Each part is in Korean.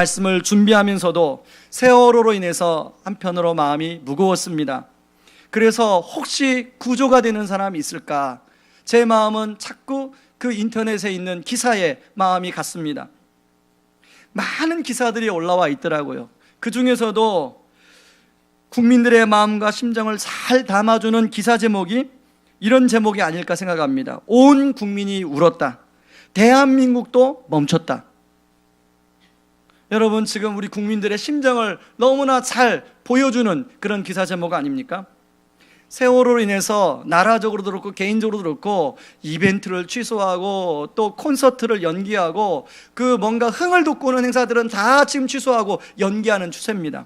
말씀을 준비하면서도 세월호로 인해서 한편으로 마음이 무거웠습니다. 그래서 혹시 구조가 되는 사람이 있을까? 제 마음은 자꾸 그 인터넷에 있는 기사에 마음이 갔습니다. 많은 기사들이 올라와 있더라고요. 그 중에서도 국민들의 마음과 심정을 잘 담아주는 기사 제목이 이런 제목이 아닐까 생각합니다. 온 국민이 울었다. 대한민국도 멈췄다. 여러분, 지금 우리 국민들의 심정을 너무나 잘 보여주는 그런 기사 제목 아닙니까? 세월호로 인해서 나라적으로도 그렇고 개인적으로도 그렇고 이벤트를 취소하고 또 콘서트를 연기하고 그 뭔가 흥을 돋구는 행사들은 다 지금 취소하고 연기하는 추세입니다.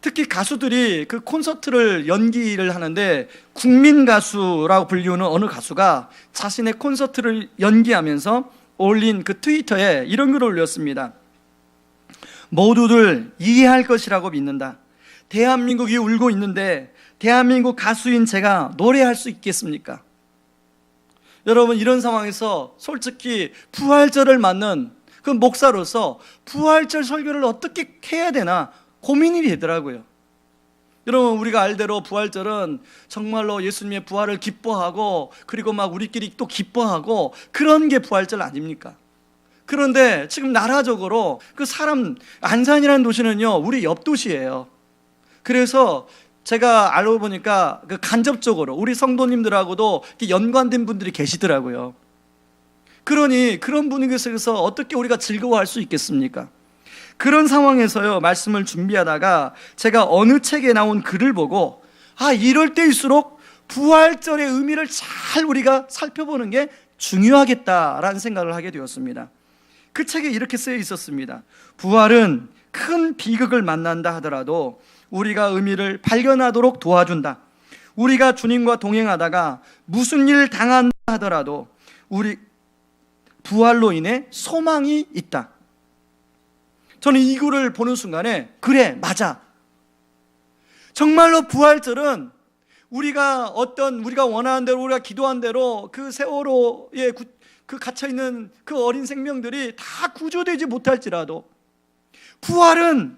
특히 가수들이 그 콘서트를 연기를 하는데 국민 가수라고 불리우는 어느 가수가 자신의 콘서트를 연기하면서 올린 그 트위터에 이런 글을 올렸습니다. 모두들 이해할 것이라고 믿는다. 대한민국이 울고 있는데 대한민국 가수인 제가 노래할 수 있겠습니까? 여러분, 이런 상황에서 솔직히 부활절을 맞는 그 목사로서 부활절 설교를 어떻게 해야 되나 고민이 되더라고요. 여러분, 우리가 알대로 부활절은 정말로 예수님의 부활을 기뻐하고 그리고 막 우리끼리 또 기뻐하고 그런 게 부활절 아닙니까? 그런데 지금 나라적으로 그 사람 안산이라는 도시는요 우리 옆 도시예요. 그래서 제가 알고 보니까 그 간접적으로 우리 성도님들하고도 연관된 분들이 계시더라고요. 그러니 그런 분위기 속에서 어떻게 우리가 즐거워할 수 있겠습니까? 그런 상황에서요 말씀을 준비하다가 제가 어느 책에 나온 글을 보고 이럴 때일수록 부활절의 의미를 잘 우리가 살펴보는 게 중요하겠다라는 생각을 하게 되었습니다. 그 책에 이렇게 쓰여 있었습니다. 부활은 큰 비극을 만난다 하더라도 우리가 의미를 발견하도록 도와준다. 우리가 주님과 동행하다가 무슨 일 당한다 하더라도 우리 부활로 인해 소망이 있다. 저는 이 글을 보는 순간에 그래, 맞아. 정말로 부활절은 우리가 원하는 대로 우리가 기도한 대로 그 세월호에 그 갇혀있는 그 어린 생명들이 다 구조되지 못할지라도 부활은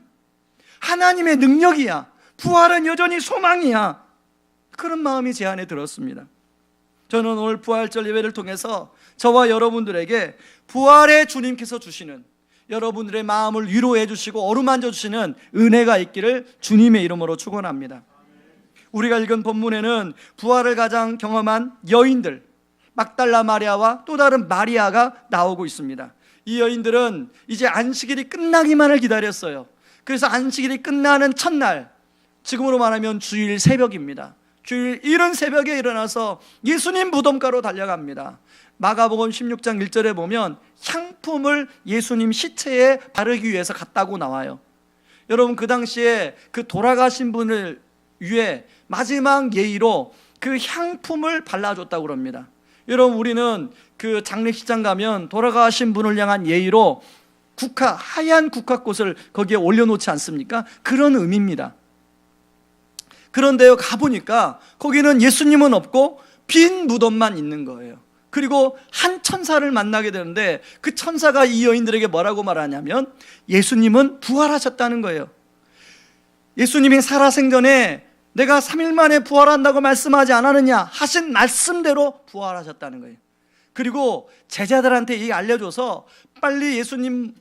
하나님의 능력이야. 부활은 여전히 소망이야. 그런 마음이 제 안에 들었습니다. 저는 오늘 부활절 예배를 통해서 저와 여러분들에게 부활의 주님께서 주시는 여러분들의 마음을 위로해 주시고 어루만져 주시는 은혜가 있기를 주님의 이름으로 축원합니다. 우리가 읽은 본문에는 부활을 가장 경험한 여인들 막달라 마리아와 또 다른 마리아가 나오고 있습니다. 이 여인들은 이제 안식일이 끝나기만을 기다렸어요. 그래서 안식일이 끝나는 첫날, 지금으로 말하면 주일 새벽입니다. 주일 이른 새벽에 일어나서 예수님 무덤가로 달려갑니다. 마가복음 16장 1절에 보면 향품을 예수님 시체에 바르기 위해서 갔다고 나와요. 여러분, 그 당시에 그 돌아가신 분을 위해 마지막 예의로 그 향품을 발라줬다고 그럽니다. 여러분, 우리는 그 장례식장 가면 돌아가신 분을 향한 예의로 하얀 국화꽃을 거기에 올려놓지 않습니까? 그런 의미입니다. 그런데요, 가보니까 거기는 예수님은 없고 빈 무덤만 있는 거예요. 그리고 한 천사를 만나게 되는데 그 천사가 이 여인들에게 뭐라고 말하냐면 예수님은 부활하셨다는 거예요. 예수님이 살아생전에 내가 3일 만에 부활한다고 말씀하지 않았느냐 하신 말씀대로 부활하셨다는 거예요. 그리고 제자들한테 이 알려줘서 빨리 예수님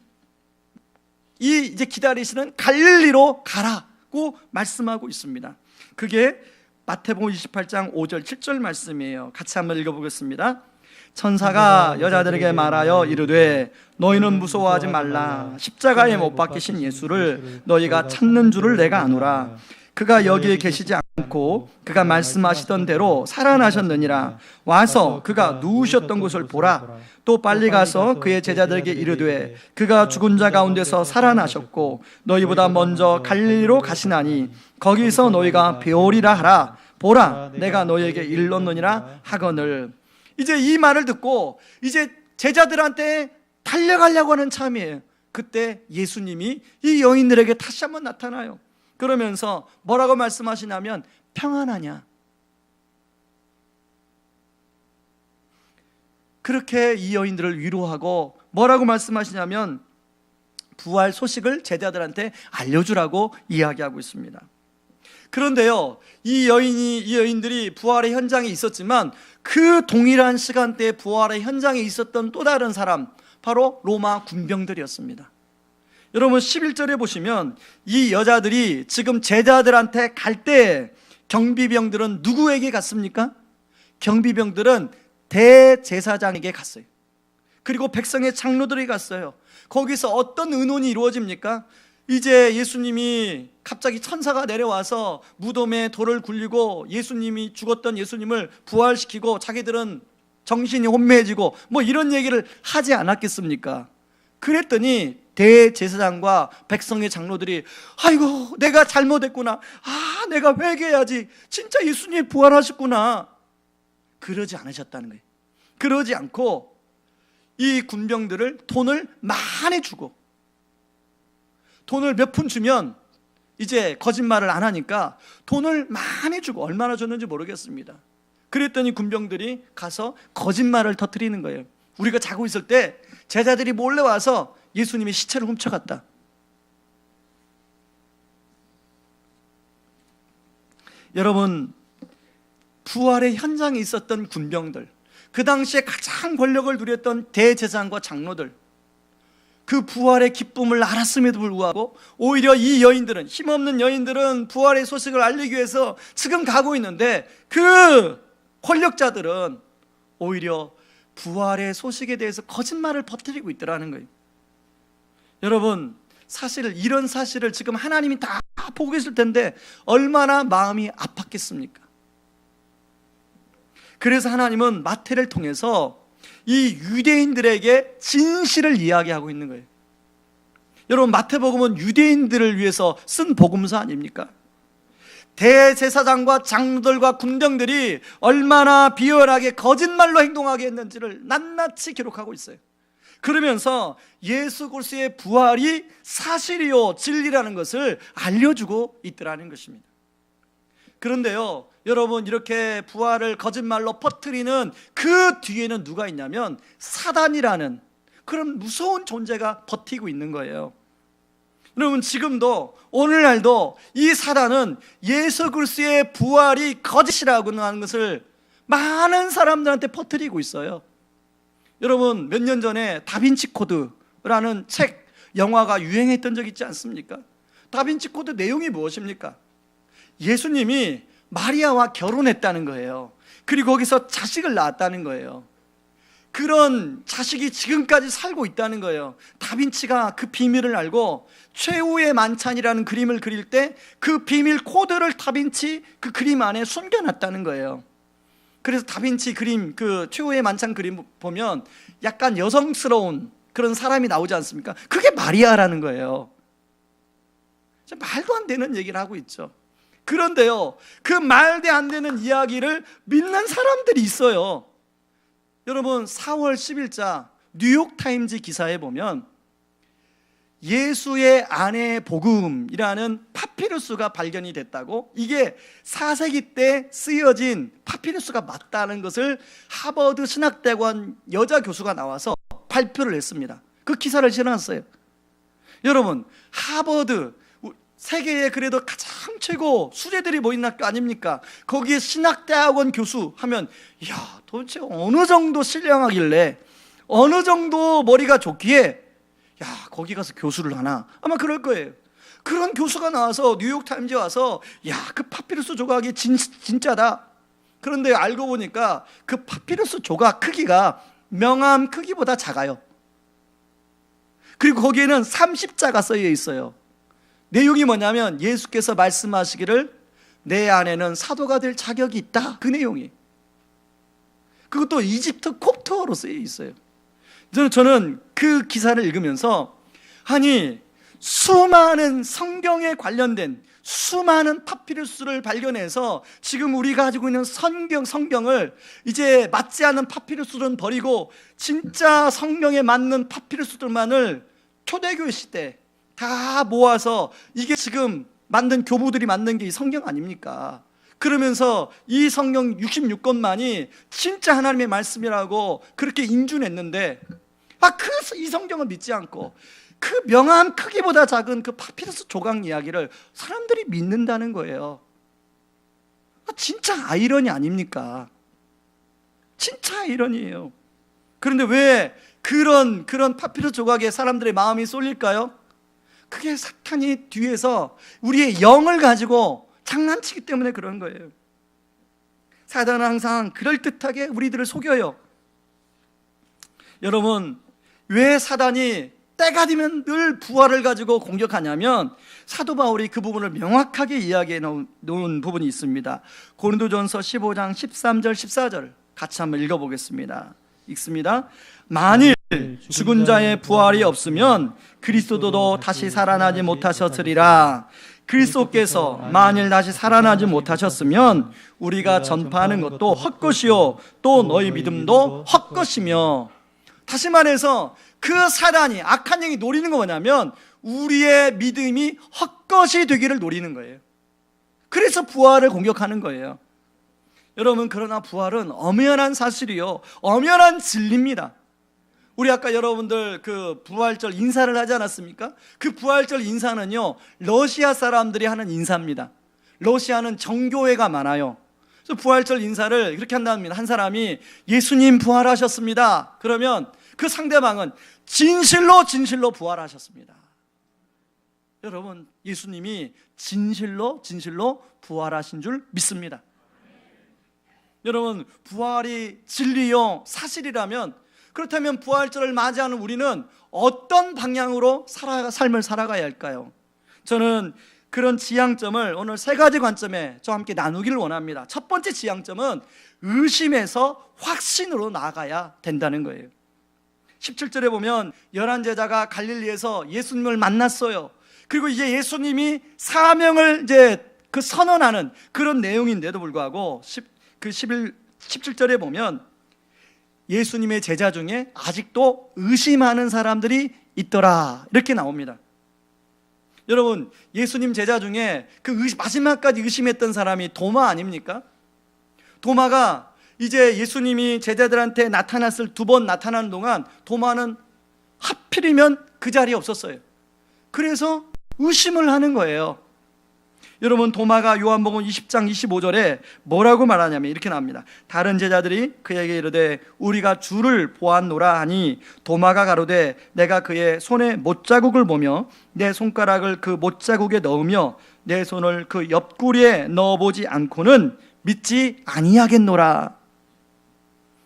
이제 기다리시는 갈릴리로 가라고 말씀하고 있습니다. 그게 마태복음 28장 5절 7절 말씀이에요. 같이 한번 읽어보겠습니다. 천사가 여자들에게 말하여 이르되 너희는 무서워하지 말라. 십자가에 못 박히신 예수를 너희가 찾는 줄을 내가 아노라. 그가 여기에 계시지 않고 그가 말씀하시던 대로 살아나셨느니라. 와서 그가 누우셨던 곳을 보라. 또 빨리 가서 그의 제자들에게 이르되 그가 죽은 자 가운데서 살아나셨고 너희보다 먼저 갈릴리로 가시나니 거기서 너희가 배우리라 하라. 보라, 내가 너희에게 일렀느니라 하거늘. 이제 이 말을 듣고 이제 제자들한테 달려가려고 하는 참이에요. 그때 예수님이 이 여인들에게 다시 한번 나타나요. 그러면서 뭐라고 말씀하시냐면 평안하냐. 그렇게 이 여인들을 위로하고 뭐라고 말씀하시냐면 부활 소식을 제자들한테 알려주라고 이야기하고 있습니다. 그런데요, 이 여인들이 부활의 현장에 있었지만 그 동일한 시간대에 부활의 현장에 있었던 또 다른 사람, 바로 로마 군병들이었습니다. 여러분 11절에 보시면 이 여자들이 지금 제자들한테 갈 때 경비병들은 누구에게 갔습니까? 경비병들은 대제사장에게 갔어요. 그리고 백성의 장로들이 갔어요. 거기서 어떤 의논이 이루어집니까? 이제 예수님이 갑자기 천사가 내려와서 무덤에 돌을 굴리고 예수님이 죽었던 예수님을 부활시키고 자기들은 정신이 혼미해지고 뭐 이런 얘기를 하지 않았겠습니까? 그랬더니 대제사장과 백성의 장로들이 아이고 내가 잘못했구나, 내가 회개해야지, 진짜 예수님이 부활하셨구나, 그러지 않으셨다는 거예요. 그러지 않고 이 군병들을 돈을 많이 주고, 돈을 몇 푼 주면 이제 거짓말을 안 하니까 돈을 많이 주고, 얼마나 줬는지 모르겠습니다. 그랬더니 군병들이 가서 거짓말을 터뜨리는 거예요. 우리가 자고 있을 때 제자들이 몰래 와서 예수님의 시체를 훔쳐갔다. 여러분, 부활의 현장에 있었던 군병들, 그 당시에 가장 권력을 누렸던 대제사장과 장로들, 그 부활의 기쁨을 알았음에도 불구하고 오히려 이 여인들은, 힘없는 여인들은 부활의 소식을 알리기 위해서 지금 가고 있는데 그 권력자들은 오히려 부활의 소식에 대해서 거짓말을 퍼뜨리고 있더라는 거예요. 여러분, 사실 이런 사실을 지금 하나님이 다 보고 계실 텐데 얼마나 마음이 아팠겠습니까? 그래서 하나님은 마태를 통해서 이 유대인들에게 진실을 이야기하고 있는 거예요. 여러분, 마태복음은 유대인들을 위해서 쓴 복음서 아닙니까? 대제사장과 장로들과 군병들이 얼마나 비열하게 거짓말로 행동하게 했는지를 낱낱이 기록하고 있어요. 그러면서 예수 그리스도의 부활이 사실이요 진리라는 것을 알려주고 있더라는 것입니다. 그런데요, 여러분, 이렇게 부활을 거짓말로 퍼뜨리는 그 뒤에는 누가 있냐면 사단이라는 그런 무서운 존재가 버티고 있는 거예요. 여러분, 지금도 오늘날도 이 사단은 예수 그리스도의 부활이 거짓이라고 하는 것을 많은 사람들한테 퍼뜨리고 있어요. 여러분, 몇 년 전에 다빈치 코드라는 책, 영화가 유행했던 적 있지 않습니까? 다빈치 코드 내용이 무엇입니까? 예수님이 마리아와 결혼했다는 거예요. 그리고 거기서 자식을 낳았다는 거예요. 그런 자식이 지금까지 살고 있다는 거예요. 다빈치가 그 비밀을 알고 최후의 만찬이라는 그림을 그릴 때 그 비밀 코드를 다빈치 그 그림 안에 숨겨놨다는 거예요. 그래서 다빈치 그림, 그 최후의 만찬 그림 보면 약간 여성스러운 그런 사람이 나오지 않습니까? 그게 마리아라는 거예요. 말도 안 되는 얘기를 하고 있죠. 그런데요, 그 말도 안 되는 이야기를 믿는 사람들이 있어요. 여러분, 4월 10일자 뉴욕타임즈 기사에 보면 예수의 아내의 복음이라는 파피루스가 발견이 됐다고, 이게 4세기 때 쓰여진 파피루스가 맞다는 것을 하버드 신학대학원 여자 교수가 나와서 발표를 했습니다. 그 기사를 실어놨어요. 여러분, 하버드, 세계에 그래도 가장 최고 수재들이 모인 학교 아닙니까? 거기에 신학대학원 교수 하면, 이야, 도대체 어느 정도 신령하길래, 어느 정도 머리가 좋기에 야, 거기 가서 교수를 하나? 아마 그럴 거예요. 그런 교수가 나와서 뉴욕타임즈에 와서 야, 그 파피루스 조각이 진짜다. 그런데 알고 보니까 그 파피루스 조각 크기가 명함 크기보다 작아요. 그리고 거기에는 30자가 쓰여 있어요. 내용이 뭐냐면 예수께서 말씀하시기를 내 안에는 사도가 될 자격이 있다, 그 내용이. 그것도 이집트 콥트어로 쓰여 있어요. 저는 그 기사를 읽으면서, 아니, 수많은 성경에 관련된 수많은 파피루스를 발견해서 지금 우리가 가지고 있는 성경을 이제 맞지 않는 파피루스들은 버리고 진짜 성경에 맞는 파피루스들만을 초대교회 시대 다 모아서 이게 지금 만든 교부들이 만든 게 이 성경 아닙니까? 그러면서 이 성경 66권만이 진짜 하나님의 말씀이라고 그렇게 인준했는데, 이 성경을 믿지 않고 그 명함 크기보다 작은 그 파피루스 조각 이야기를 사람들이 믿는다는 거예요. 진짜 아이러니 아닙니까? 진짜 아이러니예요. 그런데 왜 그런 파피루스 조각에 사람들의 마음이 쏠릴까요? 그게 사탄이 뒤에서 우리의 영을 가지고 장난치기 때문에 그런 거예요. 사단은 항상 그럴듯하게 우리들을 속여요. 여러분, 왜 사단이 때가 되면 늘 부활을 가지고 공격하냐면 사도 바울이 그 부분을 명확하게 이야기해 놓은 부분이 있습니다. 고린도전서 15장 13절 14절 같이 한번 읽어보겠습니다. 읽습니다. 만일 죽은 자의 부활이 없으면 그리스도도 다시 살아나지 못하셨으리라. 그리스도께서 만일 다시 살아나지 못하셨으면 우리가 전파하는 것도 헛것이요 또 너희 믿음도 헛것이며. 다시 말해서 그 사단이, 악한 영이 노리는 거 뭐냐면 우리의 믿음이 헛것이 되기를 노리는 거예요. 그래서 부활을 공격하는 거예요. 여러분, 그러나 부활은 엄연한 사실이요, 엄연한 진리입니다. 우리 아까 여러분들 그 부활절 인사를 하지 않았습니까? 그 부활절 인사는요, 러시아 사람들이 하는 인사입니다. 러시아는 정교회가 많아요. 그래서 부활절 인사를 이렇게 한답니다. 한 사람이 예수님 부활하셨습니다. 그러면 그 상대방은 진실로 부활하셨습니다. 여러분, 예수님이 진실로 부활하신 줄 믿습니다. 여러분, 부활이 진리요 사실이라면, 그렇다면 부활절을 맞이하는 우리는 어떤 방향으로 삶을 살아가야 할까요? 저는 그런 지향점을 오늘 세 가지 관점에 저와 함께 나누기를 원합니다. 첫 번째 지향점은 의심에서 확신으로 나아가야 된다는 거예요. 17절에 보면 11제자가 갈릴리에서 예수님을 만났어요. 그리고 이제 예수님이 사명을 그 선언하는 그런 내용인데도 불구하고 17절에 보면 예수님의 제자 중에 아직도 의심하는 사람들이 있더라, 이렇게 나옵니다. 여러분, 예수님 제자 중에 마지막까지 의심했던 사람이 도마 아닙니까? 도마가 이제 예수님이 제자들한테 나타났을 2번 나타나는 동안 도마는 하필이면 그 자리에 없었어요. 그래서 의심을 하는 거예요. 여러분, 도마가 요한복음 20장 25절에 뭐라고 말하냐면 이렇게 나옵니다. 다른 제자들이 그에게 이르되 우리가 주를 보았노라 하니 도마가 가로되 내가 그의 손에 못자국을 보며 내 손가락을 그 못자국에 넣으며 내 손을 그 옆구리에 넣어보지 않고는 믿지 아니하겠노라.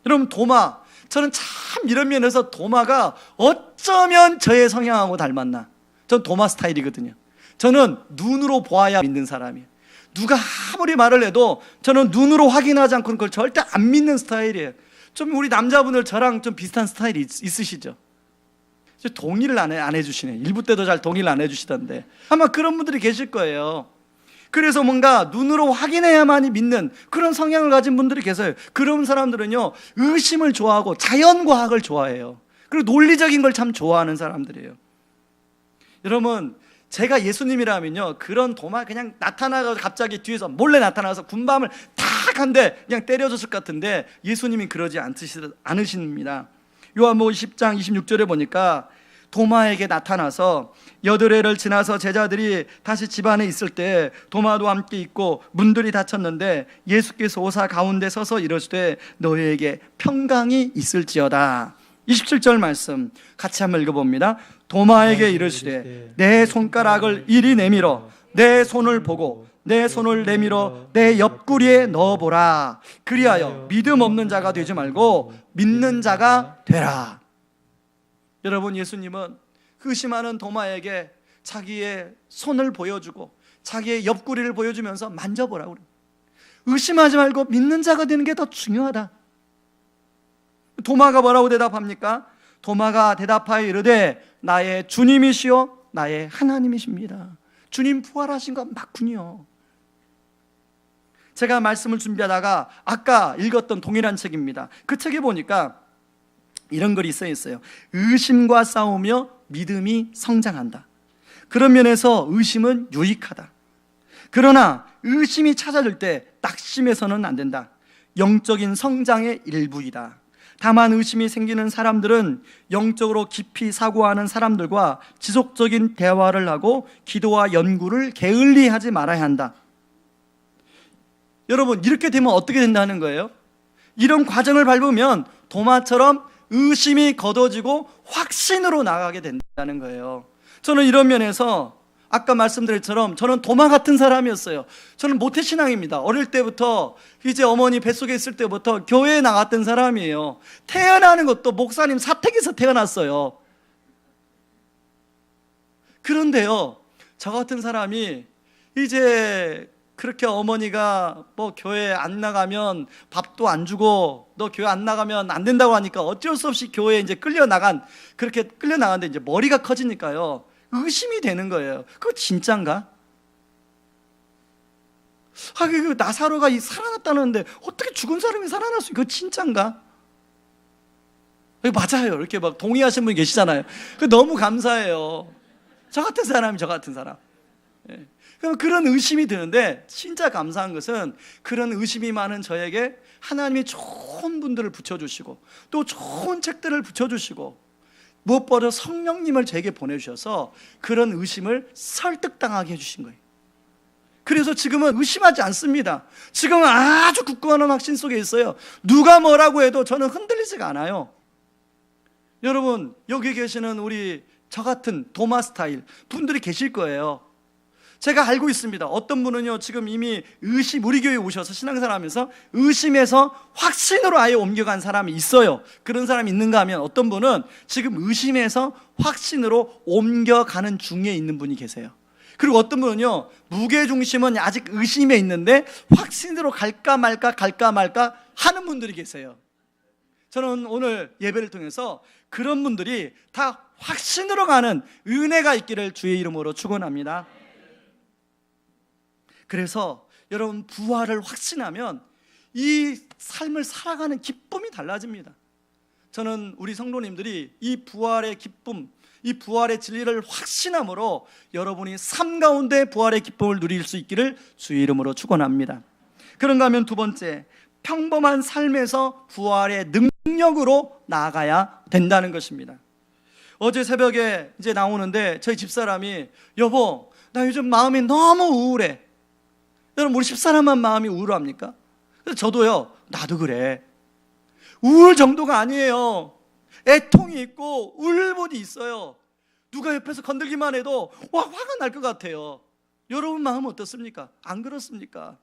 여러분, 도마, 저는 참 이런 면에서 도마가 어쩌면 저의 성향하고 닮았나. 전 도마 스타일이거든요. 저는 눈으로 보아야 믿는 사람이에요. 누가 아무리 말을 해도 저는 눈으로 확인하지 않고는 그걸 절대 안 믿는 스타일이에요. 좀 우리 남자분들 저랑 좀 비슷한 스타일이 있으시죠? 동의를 안 해주시네. 일부 때도 잘 동의를 안 해주시던데 아마 그런 분들이 계실 거예요. 그래서 뭔가 눈으로 확인해야만이 믿는 그런 성향을 가진 분들이 계세요. 그런 사람들은요, 의심을 좋아하고 자연과학을 좋아해요. 그리고 논리적인 걸 참 좋아하는 사람들이에요. 여러분, 제가 예수님이라면요, 그런 도마 그냥 나타나서 갑자기 뒤에서 몰래 나타나서 군밤을 탁 한데 그냥 때려줬을 것 같은데 예수님이 그러지 않으십니다. 요한복음 10장 26절에 보니까 도마에게 나타나서 8회를 지나서 제자들이 다시 집안에 있을 때 도마도 함께 있고 문들이 닫혔는데 예수께서 오사 가운데 서서 이르시되 너희에게 평강이 있을지어다. 27절 말씀 같이 한번 읽어봅니다. 도마에게 이르시되 내 손가락을 이리 내밀어 내 손을 보고 내 손을 내밀어 내 옆구리에 넣어보라. 그리하여 믿음 없는 자가 되지 말고 믿는 자가 되라. 여러분, 예수님은 의심하는 도마에게 자기의 손을 보여주고 자기의 옆구리를 보여주면서 만져보라고 그래요. 의심하지 말고 믿는 자가 되는 게 더 중요하다. 도마가 뭐라고 대답합니까? 도마가 대답하여 이르되 나의 주님이시요 나의 하나님이십니다. 주님 부활하신 건 맞군요. 제가 말씀을 준비하다가 아까 읽었던 동일한 책입니다. 그 책에 보니까 이런 글이 써 있어요. 의심과 싸우며 믿음이 성장한다. 그런 면에서 의심은 유익하다. 그러나 의심이 찾아질 때 낙심해서는 안 된다. 영적인 성장의 일부이다. 다만 의심이 생기는 사람들은 영적으로 깊이 사고하는 사람들과 지속적인 대화를 하고 기도와 연구를 게을리하지 말아야 한다. 여러분, 이렇게 되면 어떻게 된다는 거예요? 이런 과정을 밟으면 도마처럼 의심이 걷어지고 확신으로 나가게 된다는 거예요. 저는 이런 면에서 아까 말씀드렸처럼 저는 도마 같은 사람이었어요. 저는 모태신앙입니다. 어릴 때부터, 이제 어머니 뱃속에 있을 때부터 교회에 나갔던 사람이에요. 태어나는 것도 목사님 사택에서 태어났어요. 그런데요, 저 같은 사람이 이제 그렇게 어머니가 뭐 교회 안 나가면 밥도 안 주고 너 교회 안 나가면 안 된다고 하니까 어쩔 수 없이 교회에 이제 그렇게 끌려나갔는데 이제 머리가 커지니까요, 의심이 되는 거예요. 그거 진짠가? 그 나사로가 살아났다는데 어떻게 죽은 사람이 살아날 수 있어? 그거 진짠가? 맞아요. 이렇게 막 동의하시는 분이 계시잖아요. 너무 감사해요. 저 같은 사람. 예. 그런 의심이 드는데, 진짜 감사한 것은 그런 의심이 많은 저에게 하나님이 좋은 분들을 붙여주시고 또 좋은 책들을 붙여주시고 무엇보다 성령님을 제게 보내주셔서 그런 의심을 설득당하게 해주신 거예요. 그래서 지금은 의심하지 않습니다. 지금은 아주 굳건한 확신 속에 있어요. 누가 뭐라고 해도 저는 흔들리지가 않아요. 여러분, 여기 계시는 우리 저 같은 도마 스타일 분들이 계실 거예요. 제가 알고 있습니다. 어떤 분은요, 지금 이미 우리 교회에 오셔서 신앙생활 하면서 의심에서 확신으로 아예 옮겨간 사람이 있어요. 그런 사람이 있는가 하면 어떤 분은 지금 의심에서 확신으로 옮겨가는 중에 있는 분이 계세요. 그리고 어떤 분은요, 무게중심은 아직 의심에 있는데 확신으로 갈까 말까 하는 분들이 계세요. 저는 오늘 예배를 통해서 그런 분들이 다 확신으로 가는 은혜가 있기를 주의 이름으로 축원합니다. 그래서 여러분, 부활을 확신하면 이 삶을 살아가는 기쁨이 달라집니다. 저는 우리 성도님들이 이 부활의 기쁨, 이 부활의 진리를 확신함으로 여러분이 삶 가운데 부활의 기쁨을 누릴 수 있기를 주의 이름으로 축원합니다. 그런가 하면 두 번째, 평범한 삶에서 부활의 능력으로 나아가야 된다는 것입니다. 어제 새벽에 이제 나오는데 저희 집사람이, 여보, 나 요즘 마음이 너무 우울해. 여러분, 우리 집사람만 마음이 우울합니까? 그래서 저도요, 나도 그래. 우울 정도가 아니에요. 애통이 있고 울분이 있어요. 누가 옆에서 건들기만 해도 화가 날 것 같아요. 여러분 마음은 어떻습니까? 안 그렇습니까?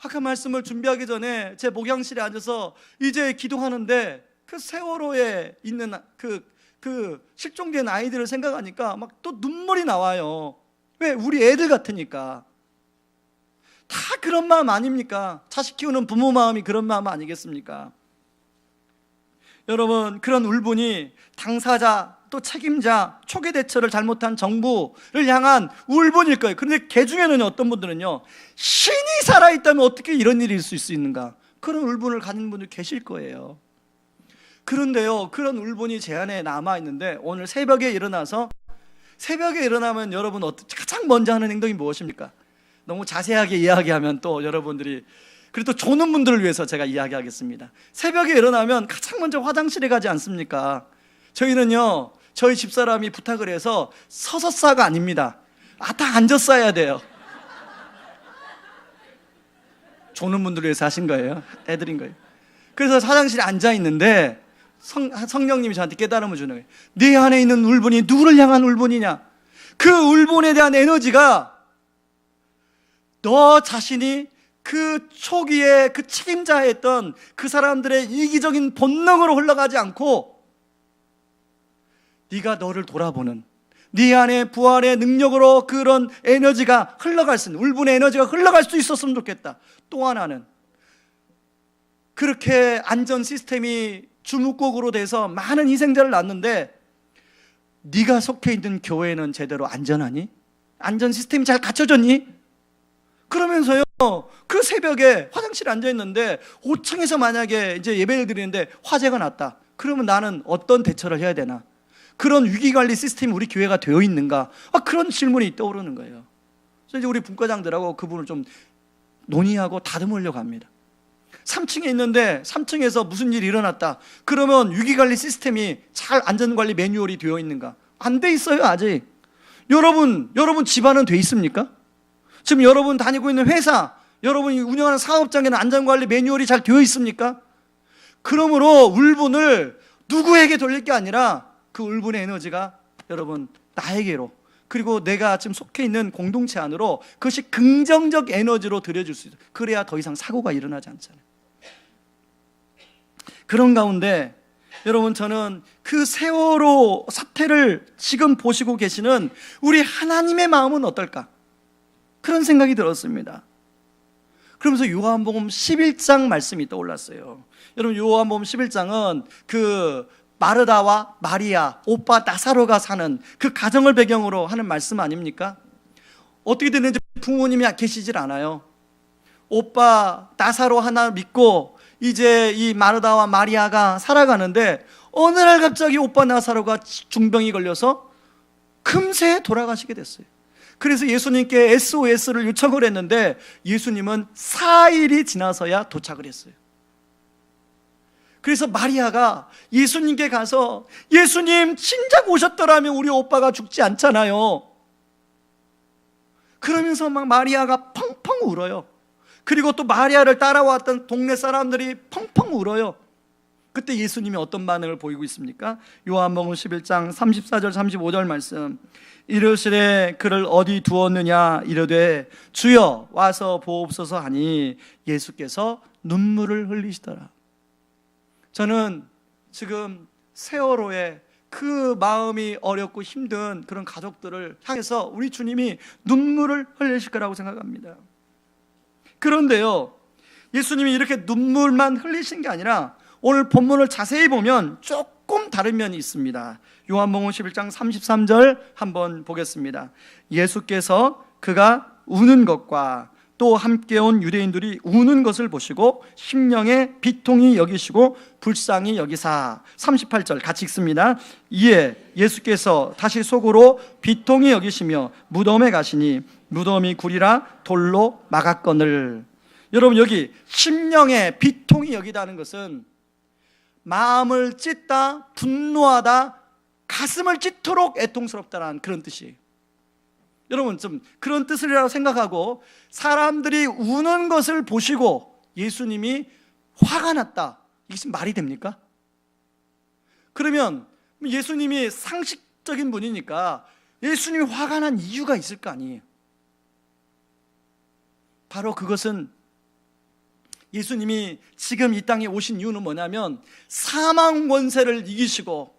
아까 말씀을 준비하기 전에 제 목양실에 앉아서 이제 기도하는데 그 세월호에 있는 그 실종된 아이들을 생각하니까 막 또 눈물이 나와요. 왜? 우리 애들 같으니까. 다 그런 마음 아닙니까? 자식 키우는 부모 마음이 그런 마음 아니겠습니까? 여러분, 그런 울분이 당사자 또 책임자, 초기 대처를 잘못한 정부를 향한 울분일 거예요. 그런데 그 중에는 어떤 분들은요, 신이 살아있다면 어떻게 이런 일이 있을 수 있는가, 그런 울분을 가진 분들 계실 거예요. 그런데요, 그런 울분이 제 안에 남아있는데 오늘 새벽에 일어나면 여러분 가장 먼저 하는 행동이 무엇입니까? 너무 자세하게 이야기하면 또 여러분들이, 그리고 또 조는 분들을 위해서 제가 이야기하겠습니다. 새벽에 일어나면 가장 먼저 화장실에 가지 않습니까? 저희는요, 저희 집사람이 부탁을 해서 서서 싸가 아닙니다. 다 앉아 싸야 돼요. 조는 분들을 위해서 하신 거예요. 해드린 거예요. 그래서 화장실에 앉아 있는데 성령님이 저한테 깨달음을 주는 거예요. 네 안에 있는 울분이 누구를 향한 울분이냐? 그 울분에 대한 에너지가 너 자신이 그 초기에 그 책임자였던 그 사람들의 이기적인 본능으로 흘러가지 않고 네가 너를 돌아보는, 네 안에 부활의 능력으로 그런 에너지가 흘러갈 수 있는, 울분의 에너지가 흘러갈 수 있었으면 좋겠다. 또 하나는, 그렇게 안전 시스템이 주목국으로 돼서 많은 희생자를 낳는데 네가 속해 있는 교회는 제대로 안전하니? 안전 시스템이 잘 갖춰졌니? 그러면서요, 그 새벽에 화장실에 앉아있는데 5층에서 만약에 이제 예배를 드리는데 화재가 났다. 그러면 나는 어떤 대처를 해야 되나? 그런 위기관리 시스템이 우리 교회가 되어 있는가? 그런 질문이 떠오르는 거예요. 그래서 이제 우리 분과장들하고 그분을 좀 논의하고 다듬으려고 합니다. 3층에 있는데 3층에서 무슨 일이 일어났다. 그러면 위기관리 시스템이 잘 안전관리 매뉴얼이 되어 있는가? 안 돼 있어요, 아직. 여러분 집안은 돼 있습니까? 지금 여러분 다니고 있는 회사, 여러분이 운영하는 사업장에는 안전관리 매뉴얼이 잘 되어 있습니까? 그러므로 울분을 누구에게 돌릴 게 아니라 그 울분의 에너지가 여러분 나에게로, 그리고 내가 지금 속해 있는 공동체 안으로 그것이 긍정적 에너지로 들여줄 수 있어요. 그래야 더 이상 사고가 일어나지 않잖아요. 그런 가운데 여러분, 저는 그 세월호 사태를 지금 보시고 계시는 우리 하나님의 마음은 어떨까? 그런 생각이 들었습니다. 그러면서 요한복음 11장 말씀이 떠올랐어요. 여러분, 요한복음 11장은 그 마르다와 마리아, 오빠 나사로가 사는 그 가정을 배경으로 하는 말씀 아닙니까? 어떻게 되는지 부모님이 계시질 않아요. 오빠 나사로 하나 믿고 이제 이 마르다와 마리아가 살아가는데 어느 날 갑자기 오빠 나사로가 중병이 걸려서 금세 돌아가시게 됐어요. 그래서 예수님께 SOS를 요청을 했는데 예수님은 4일이 지나서야 도착을 했어요. 그래서 마리아가 예수님께 가서 예수님 진작 오셨더라면 우리 오빠가 죽지 않잖아요. 그러면서 막 마리아가 펑펑 울어요. 그리고 또 마리아를 따라왔던 동네 사람들이 펑펑 울어요. 그때 예수님이 어떤 반응을 보이고 있습니까? 요한복음 11장 34절 35절 말씀. 이르시되 그를 어디 두었느냐 이르되 주여 와서 보옵소서 하니 예수께서 눈물을 흘리시더라. 저는 지금 세월호에 그 마음이 어렵고 힘든 그런 가족들을 향해서 우리 주님이 눈물을 흘리실 거라고 생각합니다. 그런데요, 예수님이 이렇게 눈물만 흘리신 게 아니라 오늘 본문을 자세히 보면 조금 다른 면이 있습니다. 요한복음 11장 33절 한번 보겠습니다. 예수께서 그가 우는 것과 또 함께 온 유대인들이 우는 것을 보시고 심령에 비통히 여기시고 불쌍히 여기사. 38절 같이 읽습니다. 이에 예수께서 다시 속으로 비통히 여기시며 무덤에 가시니 무덤이 구리라 돌로 막았거늘. 여러분, 여기 심령에 비통히 여기다는 것은 마음을 찢다, 분노하다, 가슴을 찢도록 애통스럽다는 그런 뜻이에요. 여러분, 좀 그런 뜻이라고 생각하고 사람들이 우는 것을 보시고 예수님이 화가 났다, 이게 말이 됩니까? 그러면 예수님이 상식적인 분이니까 예수님이 화가 난 이유가 있을 거 아니에요. 바로 그것은 예수님이 지금 이 땅에 오신 이유는 뭐냐면 사망 권세를 이기시고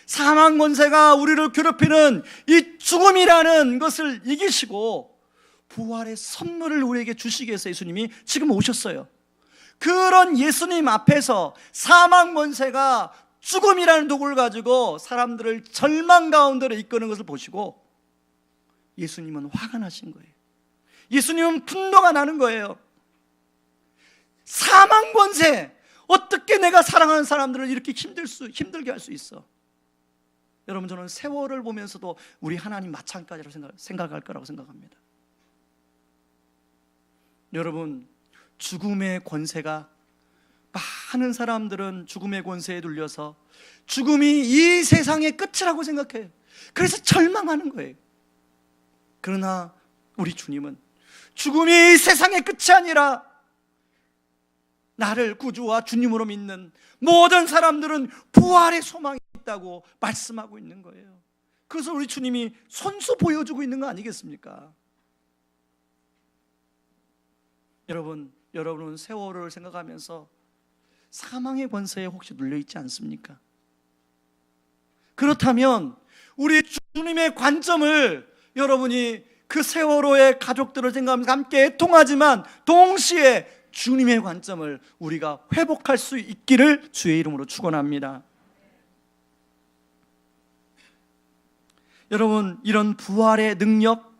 사망 권세가 우리를 괴롭히는 이 죽음이라는 것을 이기시고 부활의 선물을 우리에게 주시기 위해서 예수님이 지금 오셨어요. 그런 예수님 앞에서 사망 권세가 죽음이라는 독을 가지고 사람들을 절망 가운데로 이끄는 것을 보시고 예수님은 화가 나신 거예요. 예수님은 분노가 나는 거예요. 사망 권세, 어떻게 내가 사랑하는 사람들을 이렇게 힘들게 할 수 있어? 여러분, 저는 세월을 보면서도 우리 하나님 마찬가지로 생각할 거라고 생각합니다. 여러분, 죽음의 권세가, 많은 사람들은 죽음의 권세에 눌려서 죽음이 이 세상의 끝이라고 생각해요. 그래서 절망하는 거예요. 그러나 우리 주님은 죽음이 이 세상의 끝이 아니라 나를 구주와 주님으로 믿는 모든 사람들은 부활의 소망이 있다고 말씀하고 있는 거예요. 그래서 우리 주님이 손수 보여주고 있는 거 아니겠습니까? 여러분은 세월을 생각하면서 사망의 권세에 혹시 눌려있지 않습니까? 그렇다면 우리 주님의 관점을 여러분이 그 세월호의 가족들을 생각하면서 함께 애통하지만 동시에 주님의 관점을 우리가 회복할 수 있기를 주의 이름으로 축원합니다. 여러분, 이런 부활의 능력,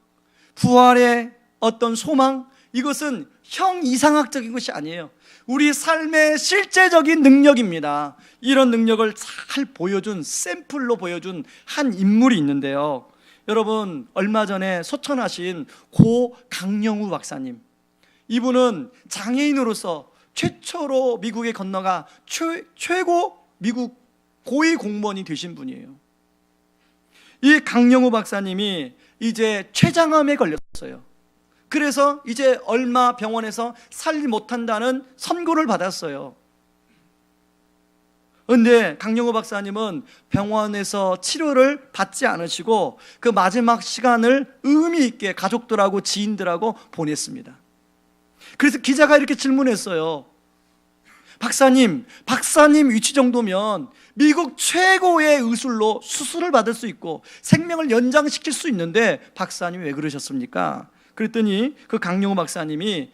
부활의 어떤 소망, 이것은 형이상학적인 것이 아니에요. 우리 삶의 실제적인 능력입니다. 이런 능력을 잘 보여준, 샘플로 보여준 한 인물이 있는데요. 여러분, 얼마 전에 소천하신 고 강영우 박사님, 이분은 장애인으로서 최초로 미국에 건너가 최고 미국 고위 공무원이 되신 분이에요. 이 강영우 박사님이 이제 췌장암에 걸렸어요. 그래서 이제 얼마 병원에서 살지 못한다는 선고를 받았어요. 그런데 강영우 박사님은 병원에서 치료를 받지 않으시고 그 마지막 시간을 의미 있게 가족들하고 지인들하고 보냈습니다. 그래서 기자가 이렇게 질문했어요. 박사님 위치 정도면 미국 최고의 의술로 수술을 받을 수 있고 생명을 연장시킬 수 있는데 박사님이 왜 그러셨습니까? 그랬더니 그 강영우 박사님이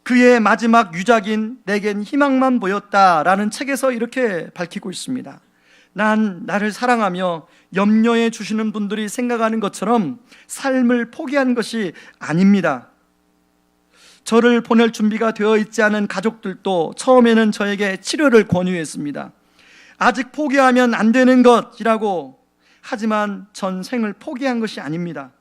그의 마지막 유작인 내겐 희망만 보였다라는 책에서 이렇게 밝히고 있습니다. 난 나를 사랑하며 염려해 주시는 분들이 생각하는 것처럼 삶을 포기한 것이 아닙니다. 저를 보낼 준비가 되어 있지 않은 가족들도 처음에는 저에게 치료를 권유했습니다. 아직 포기하면 안 되는 것이라고. 하지만 전 생을 포기한 것이 아닙니다.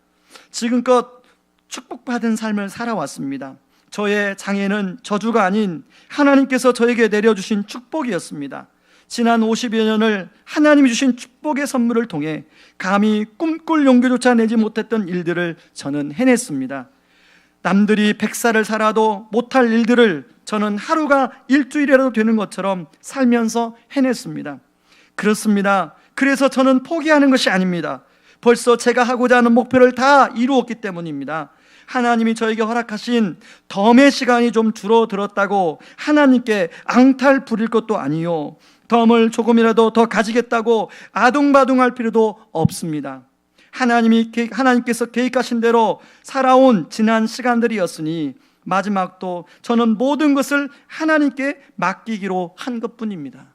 지금껏 축복받은 삶을 살아왔습니다. 저의 장애는 저주가 아닌 하나님께서 저에게 내려주신 축복이었습니다. 지난 50여 년을 하나님이 주신 축복의 선물을 통해 감히 꿈꿀 용기조차 내지 못했던 일들을 저는 해냈습니다. 남들이 100살을 살아도 못할 일들을 저는 하루가 일주일이라도 되는 것처럼 살면서 해냈습니다. 그렇습니다. 그래서 저는 포기하는 것이 아닙니다. 벌써 제가 하고자 하는 목표를 다 이루었기 때문입니다. 하나님이 저에게 허락하신 덤의 시간이 좀 줄어들었다고 하나님께 앙탈 부릴 것도 아니요, 덤을 조금이라도 더 가지겠다고 아둥바둥할 필요도 없습니다. 하나님께서 계획하신 대로 살아온 지난 시간들이었으니 마지막도 저는 모든 것을 하나님께 맡기기로 한 것뿐입니다.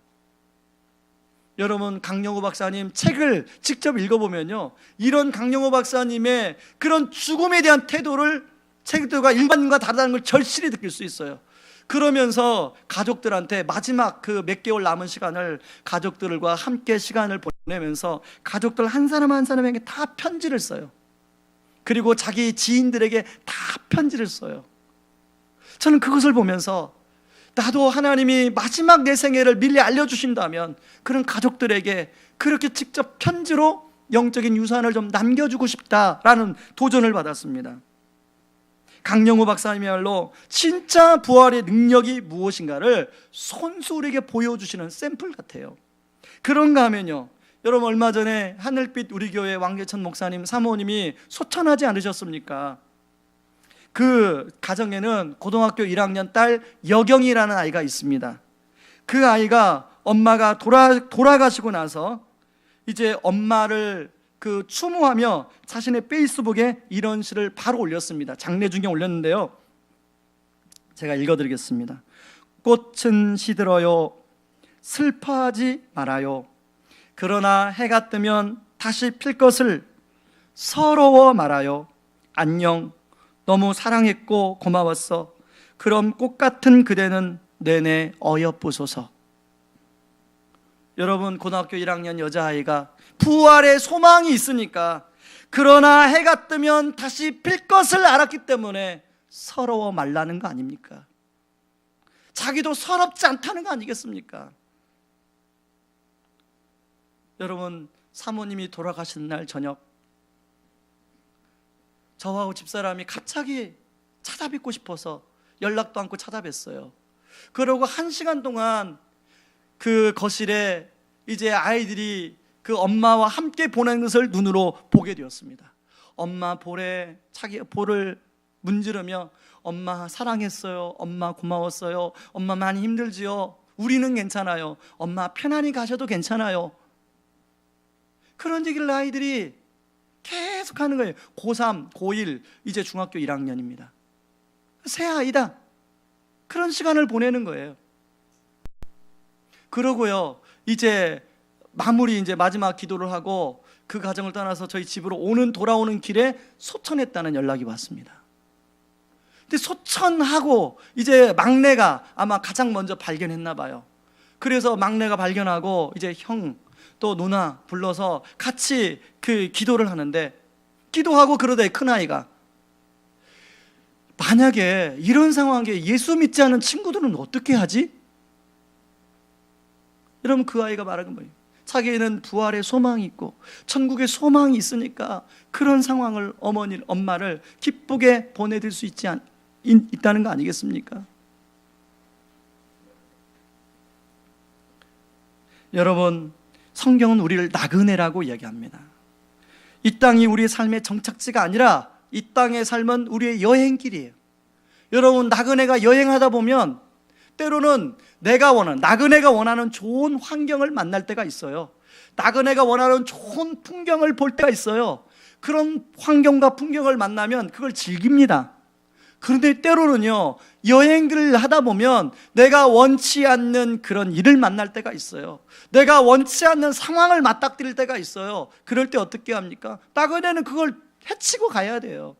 여러분, 강영우 박사님 책을 직접 읽어보면요, 이런 강영우 박사님의 그런 죽음에 대한 태도를 책들과 일반인과 다르다는 걸 절실히 느낄 수 있어요. 그러면서 가족들한테 마지막 그 몇 개월 남은 시간을 가족들과 함께 시간을 보내면서 가족들 한 사람 한 사람에게 다 편지를 써요. 그리고 자기 지인들에게 다 편지를 써요. 저는 그것을 보면서 나도 하나님이 마지막 내 생애를 미리 알려주신다면 그런 가족들에게 그렇게 직접 편지로 영적인 유산을 좀 남겨주고 싶다라는 도전을 받았습니다. 강영우 박사님이야말로 진짜 부활의 능력이 무엇인가를 손수 우리에게 보여주시는 샘플 같아요. 그런가 하면요, 여러분, 얼마 전에 하늘빛 우리 교회 왕계천 목사님 사모님이 소천하지 않으셨습니까? 그 가정에는 고등학교 1학년 딸 여경이라는 아이가 있습니다. 그 아이가 엄마가 돌아가시고 나서 이제 엄마를 추모하며 자신의 페이스북에 이런 시를 바로 올렸습니다. 장례 중에 올렸는데요, 제가 읽어드리겠습니다. 꽃은 시들어요, 슬퍼하지 말아요. 그러나 해가 뜨면 다시 필 것을 서러워 말아요. 안녕, 너무 사랑했고 고마웠어. 그럼 꽃 같은 그대는 내내 어여쁘소서. 여러분, 고등학교 1학년 여자아이가 부활의 소망이 있으니까, 그러나 해가 뜨면 다시 필 것을 알았기 때문에 서러워 말라는 거 아닙니까? 자기도 서럽지 않다는 거 아니겠습니까? 여러분, 사모님이 돌아가신 날 저녁, 저하고 집사람이 갑자기 찾아뵙고 싶어서 연락도 않고 찾아뵀어요. 그러고 1시간 동안 그 거실에 이제 아이들이 그 엄마와 함께 보낸 것을 눈으로 보게 되었습니다. 엄마 볼을 문지르며 엄마 사랑했어요, 엄마 고마웠어요, 엄마 많이 힘들지요, 우리는 괜찮아요, 엄마 편안히 가셔도 괜찮아요. 그런 얘기를 아이들이 계속 하는 거예요. 고3, 고1, 이제 중학교 1학년입니다. 새 아이다. 그런 시간을 보내는 거예요. 그러고요, 이제 마지막 기도를 하고 그 가정을 떠나서 저희 집으로 돌아오는 길에 소천했다는 연락이 왔습니다. 근데 소천하고 이제 막내가 아마 가장 먼저 발견했나 봐요. 그래서 막내가 발견하고 이제 형 또 누나 불러서 같이 그 기도를 하는데, 기도하고 그러다 큰아이가 만약에 이런 상황에 예수 믿지 않은 친구들은 어떻게 하지? 여러분, 그 아이가 말하는 거예요. 자기는 부활의 소망이 있고 천국의 소망이 있으니까 그런 상황을 엄마를 기쁘게 보내드릴 수 있다는 거 아니겠습니까? 여러분, 성경은 우리를 나그네라고 이야기합니다. 이 땅이 우리의 삶의 정착지가 아니라 이 땅의 삶은 우리의 여행길이에요. 여러분, 나그네가 여행하다 보면 때로는 나그네가 원하는 좋은 환경을 만날 때가 있어요. 나그네가 원하는 좋은 풍경을 볼 때가 있어요. 그런 환경과 풍경을 만나면 그걸 즐깁니다. 그런데 때로는요, 여행을 하다 보면 내가 원치 않는 그런 일을 만날 때가 있어요. 내가 원치 않는 상황을 맞닥뜨릴 때가 있어요. 그럴 때 어떻게 합니까? 나그네는 그걸 헤치고 가야 돼요.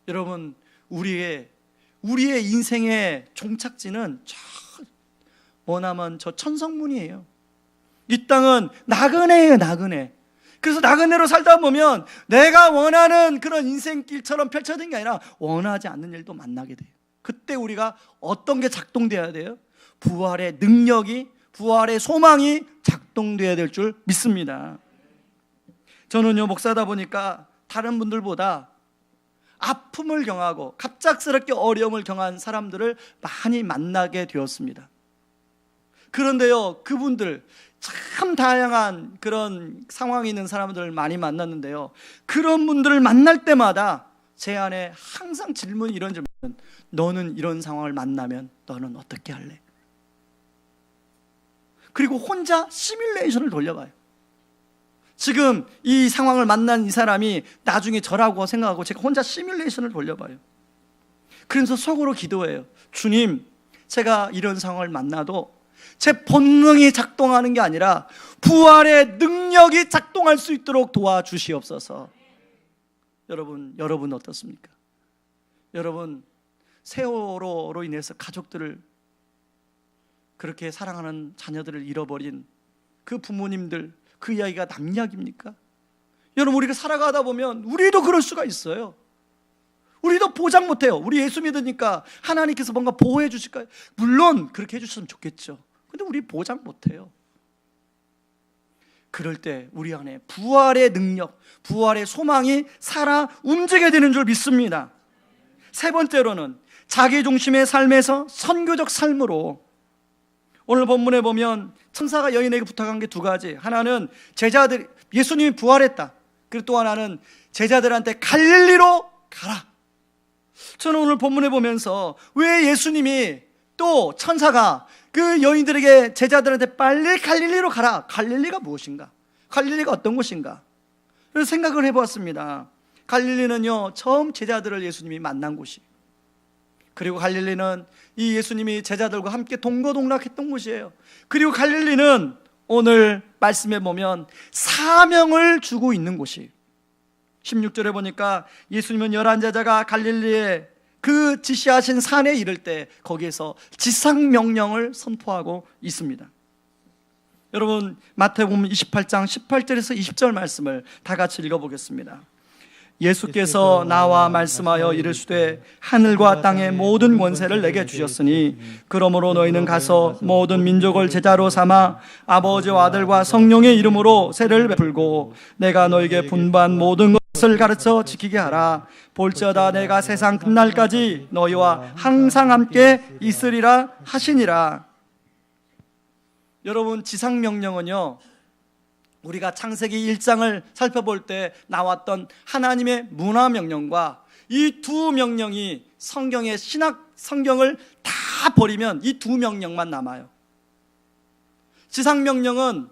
여러분, 우리의 인생의 종착지는 머나먼 저 천성문이에요. 이 땅은 나그네예요, 나그네. 그래서 나그네로 살다 보면 내가 원하는 그런 인생길처럼 펼쳐진 게 아니라 원하지 않는 일도 만나게 돼요. 그때 우리가 어떤 게 작동돼야 돼요? 부활의 능력이, 부활의 소망이 작동돼야 될 줄 믿습니다. 저는요, 목사다 보니까 다른 분들보다 아픔을 경하고 갑작스럽게 어려움을 경한 사람들을 많이 만나게 되었습니다. 그런데요, 그분들 참 다양한 그런 상황이 있는 사람들을 많이 만났는데요, 그런 분들을 만날 때마다 제 안에 항상 이런 질문, 너는 이런 상황을 만나면 너는 어떻게 할래? 그리고 혼자 시뮬레이션을 돌려봐요. 지금 이 상황을 만난 이 사람이 나중에 저라고 생각하고 제가 혼자 시뮬레이션을 돌려봐요. 그래서 속으로 기도해요. 주님, 제가 이런 상황을 만나도 제 본능이 작동하는 게 아니라 부활의 능력이 작동할 수 있도록 도와주시옵소서. 여러분 어떻습니까? 여러분, 세월호로 인해서 가족들을, 그렇게 사랑하는 자녀들을 잃어버린 그 부모님들, 그 이야기가 남 이야기입니까? 여러분, 우리가 살아가다 보면 우리도 그럴 수가 있어요. 우리도 보장 못해요. 우리 예수 믿으니까 하나님께서 뭔가 보호해 주실까요? 물론 그렇게 해주셨으면 좋겠죠. 근데 우리 보장 못해요. 그럴 때 우리 안에 부활의 능력, 부활의 소망이 살아 움직이게 되는 줄 믿습니다. 세 번째로는 자기 중심의 삶에서 선교적 삶으로, 오늘 본문에 보면 천사가 여인에게 부탁한 게 두 가지. 하나는 예수님이 부활했다. 그리고 또 하나는 제자들한테 갈릴리로 가라. 저는 오늘 본문에 보면서 왜 예수님이 또 천사가 그 여인들에게, 제자들한테 빨리 갈릴리로 가라, 갈릴리가 무엇인가? 갈릴리가 어떤 곳인가? 그래서 생각을 해보았습니다. 갈릴리는요, 처음 제자들을 예수님이 만난 곳이, 그리고 갈릴리는 이 예수님이 제자들과 함께 동거동락했던 곳이에요. 그리고 갈릴리는 오늘 말씀에 보면 사명을 주고 있는 곳이, 16절에 보니까 예수님은 11제자가 갈릴리에 그 지시하신 산에 이를 때 거기에서 지상명령을 선포하고 있습니다. 여러분, 마태복음 28장 18절에서 20절 말씀을 다 같이 읽어보겠습니다. 예수께서 나와 말씀하여 이르시되 하늘과 땅의 모든 권세를 내게 주셨으니 그러므로 너희는 가서 모든 민족을 제자로 삼아 아버지와 아들과 성령의 이름으로 세례를 베풀고 내가 너희에게 분부한 모든 것을 가르쳐 지키게 하라. 볼지어다 내가 세상 끝날까지 너희와 항상 함께 있으리라 하시니라. 여러분, 지상명령은요, 우리가 창세기 1장을 살펴볼 때 나왔던 하나님의 문화명령과 이 두 명령이 성경의 성경을 다 버리면 이 두 명령만 남아요. 지상명령은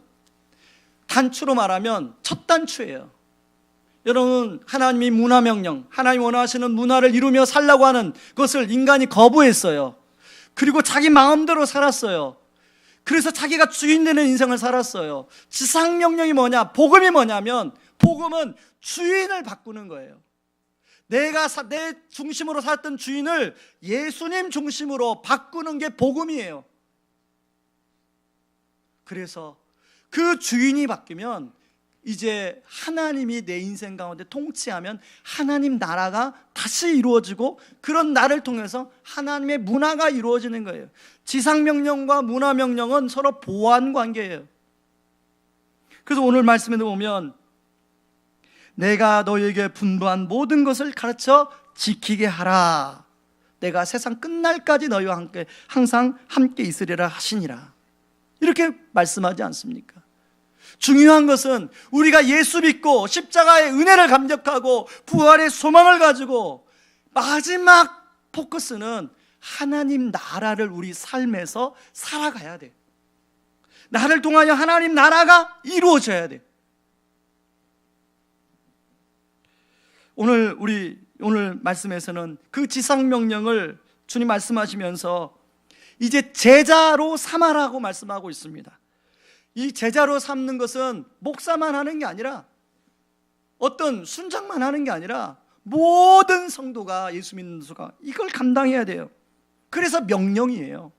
단추로 말하면 첫 단추예요. 여러분, 하나님이 문화명령, 하나님 원하시는 문화를 이루며 살라고 하는 것을 인간이 거부했어요. 그리고 자기 마음대로 살았어요. 그래서 자기가 주인 되는 인생을 살았어요. 지상명령이 뭐냐? 복음이 뭐냐면, 복음은 주인을 바꾸는 거예요. 내가 내 중심으로 살았던 주인을 예수님 중심으로 바꾸는 게 복음이에요. 그래서 그 주인이 바뀌면 이제 하나님이 내 인생 가운데 통치하면 하나님 나라가 다시 이루어지고 그런 나를 통해서 하나님의 문화가 이루어지는 거예요. 지상명령과 문화명령은 서로 보완 관계예요. 그래서 오늘 말씀에 보면 내가 너희에게 분부한 모든 것을 가르쳐 지키게 하라. 내가 세상 끝날까지 너희와 함께 항상 함께 있으리라 하시니라. 이렇게 말씀하지 않습니까? 중요한 것은 우리가 예수 믿고 십자가의 은혜를 감격하고 부활의 소망을 가지고 마지막 포커스는 하나님 나라를 우리 삶에서 살아가야 돼. 나를 통하여 하나님 나라가 이루어져야 돼. 오늘 말씀에서는 그 지상명령을 주님 말씀하시면서 이제 제자로 삼아라고 말씀하고 있습니다. 이 제자로 삼는 것은 목사만 하는 게 아니라 어떤 순장만 하는 게 아니라 모든 성도가, 예수 믿는 성도가 이걸 감당해야 돼요. 그래서 명령이에요.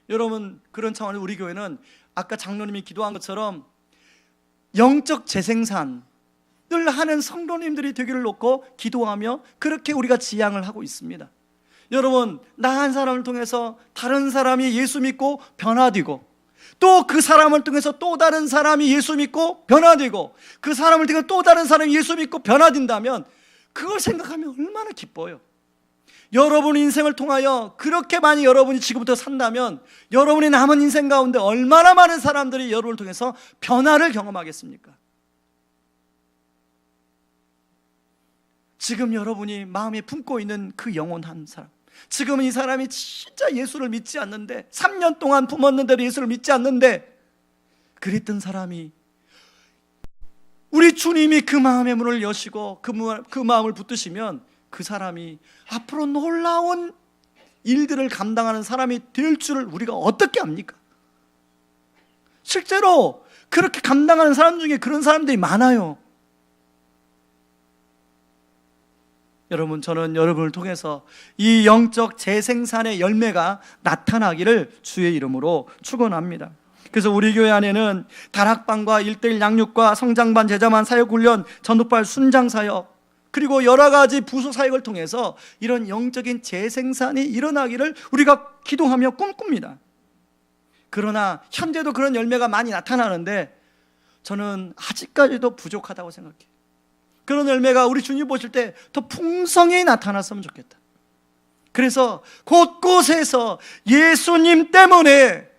여러분, 그런 차원에서 우리 교회는 아까 장로님이 기도한 것처럼 영적 재생산을 하는 성도님들이 되기를 놓고 기도하며 그렇게 우리가 지향을 하고 있습니다. 여러분, 나 한 사람을 통해서 다른 사람이 예수 믿고 변화되고 또 그 사람을 통해서 또 다른 사람이 예수 믿고 변화되고 그 사람을 통해서 또 다른 사람이 예수 믿고 변화된다면 그걸 생각하면 얼마나 기뻐요. 여러분 인생을 통하여 그렇게 많이 여러분이 지금부터 산다면 여러분의 남은 인생 가운데 얼마나 많은 사람들이 여러분을 통해서 변화를 경험하겠습니까? 지금 여러분이 마음에 품고 있는 그 영혼한 사람, 지금은 이 사람이 진짜 예수를 믿지 않는데 3년 동안 품었는데도 예수를 믿지 않는데 그랬던 사람이 우리 주님이 그 마음의 문을 여시고 그 마음을 붙드시면 그 사람이 앞으로 놀라운 일들을 감당하는 사람이 될 줄을 우리가 어떻게 압니까? 실제로 그렇게 감당하는 사람 중에 그런 사람들이 많아요. 여러분, 저는 여러분을 통해서 이 영적 재생산의 열매가 나타나기를 주의 이름으로 축원합니다. 그래서 우리 교회 안에는 다락방과 1:1 양육과 성장반, 제자반, 사역훈련, 전도발, 순장사역 그리고 여러 가지 부서 사역을 통해서 이런 영적인 재생산이 일어나기를 우리가 기도하며 꿈꿉니다. 그러나 현재도 그런 열매가 많이 나타나는데 저는 아직까지도 부족하다고 생각해요. 그런 열매가 우리 주님 보실 때 더 풍성히 나타났으면 좋겠다. 그래서 곳곳에서 예수님 때문에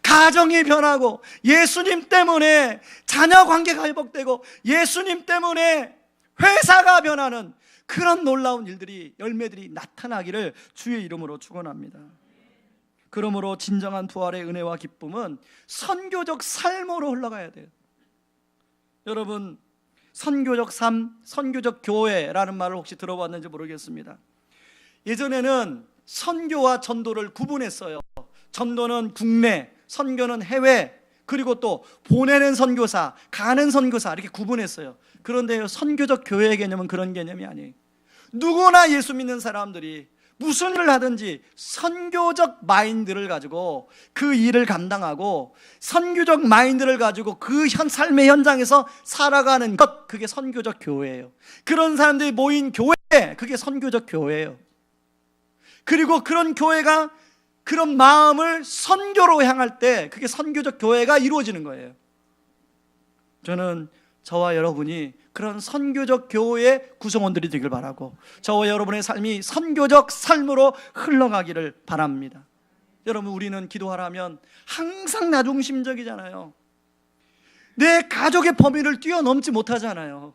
가정이 변하고 예수님 때문에 자녀 관계가 회복되고 예수님 때문에 회사가 변하는 그런 놀라운 일들이, 열매들이 나타나기를 주의 이름으로 축원합니다. 그러므로 진정한 부활의 은혜와 기쁨은 선교적 삶으로 흘러가야 돼요. 여러분, 선교적 삶, 선교적 교회라는 말을 혹시 들어봤는지 모르겠습니다. 예전에는 선교와 전도를 구분했어요. 전도는 국내, 선교는 해외, 그리고 또 보내는 선교사, 가는 선교사 이렇게 구분했어요. 그런데 선교적 교회의 개념은 그런 개념이 아니에요. 누구나 예수 믿는 사람들이 무슨 일을 하든지 선교적 마인드를 가지고 그 일을 감당하고 선교적 마인드를 가지고 그 삶의 현장에서 살아가는 것, 그게 선교적 교회예요. 그런 사람들이 모인 교회, 그게 선교적 교회예요. 그리고 그런 교회가 그런 마음을 선교로 향할 때 그게 선교적 교회가 이루어지는 거예요. 저는 저와 여러분이 그런 선교적 교회의 구성원들이 되길 바라고 저와 여러분의 삶이 선교적 삶으로 흘러가기를 바랍니다. 여러분, 우리는 기도하라면 항상 나 중심적이잖아요. 내 가족의 범위를 뛰어넘지 못하잖아요.